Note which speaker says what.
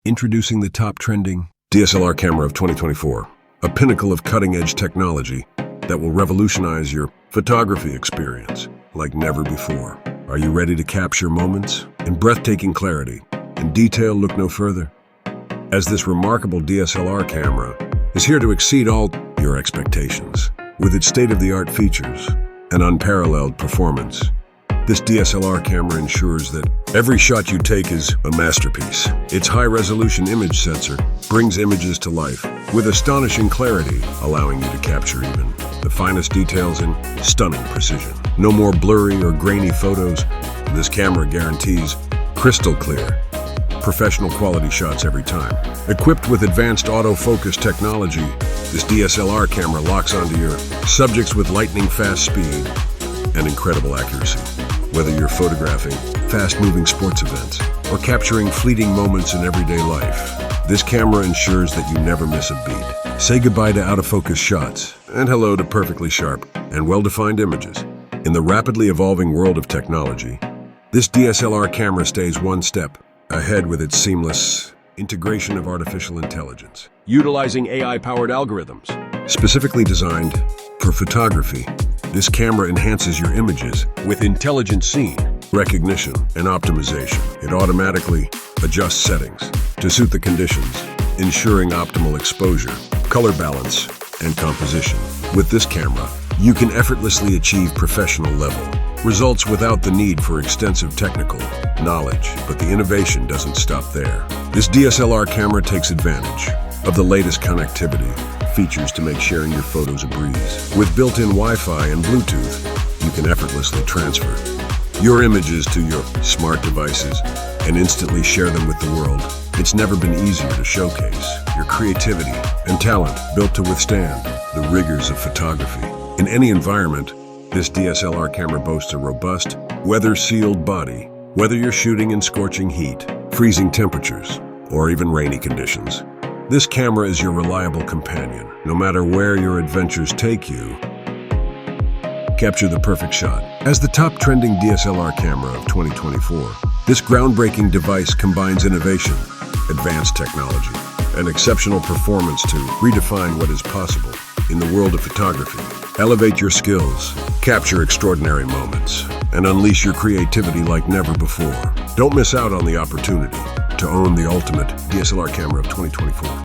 Speaker 1: Introducing the top trending DSLR camera of 2024, a pinnacle of cutting-edge technology that will revolutionize your photography experience like never before. Are you ready to capture moments in breathtaking clarity and detail? Look no further, as this remarkable DSLR camera is here to exceed all your expectations. With its state-of-the-art features and unparalleled performance, this DSLR camera ensures that every shot you take is a masterpiece. Its high-resolution image sensor brings images to life with astonishing clarity, allowing you to capture even the finest details in stunning precision. No more blurry or grainy photos. This camera guarantees crystal clear, professional quality shots every time. Equipped with advanced autofocus technology, this DSLR camera locks onto your subjects with lightning-fast speed and incredible accuracy. Whether you're photographing fast-moving sports events or capturing fleeting moments in everyday life, this camera ensures that you never miss a beat. Say goodbye to out-of-focus shots and hello to perfectly sharp and well-defined images. In the rapidly evolving world of technology, this DSLR camera stays one step ahead with its seamless integration of artificial intelligence, utilizing AI-powered algorithms. Specifically designed for photography, this camera enhances your images with intelligent scene recognition and optimization. It automatically adjusts settings to suit the conditions, ensuring optimal exposure, color balance, and composition. With this camera, you can effortlessly achieve professional level results without the need for extensive technical knowledge. But the innovation doesn't stop there. This DSLR camera takes advantage of the latest connectivity features to make sharing your photos a breeze. With built-in Wi-Fi and Bluetooth, you can effortlessly transfer your images to your smart devices and instantly share them with the world. It's never been easier to showcase your creativity and talent, built to withstand the rigors of photography. In any environment, this DSLR camera boasts a robust, weather-sealed body. Whether you're shooting in scorching heat, freezing temperatures, or even rainy conditions, this camera is your reliable companion. No matter where your adventures take you, capture the perfect shot. As the top trending DSLR camera of 2024, this groundbreaking device combines innovation, advanced technology, and exceptional performance to redefine what is possible in the world of photography. Elevate your skills, capture extraordinary moments, and unleash your creativity like never before. Don't miss out on the opportunity to own the ultimate DSLR camera of 2024.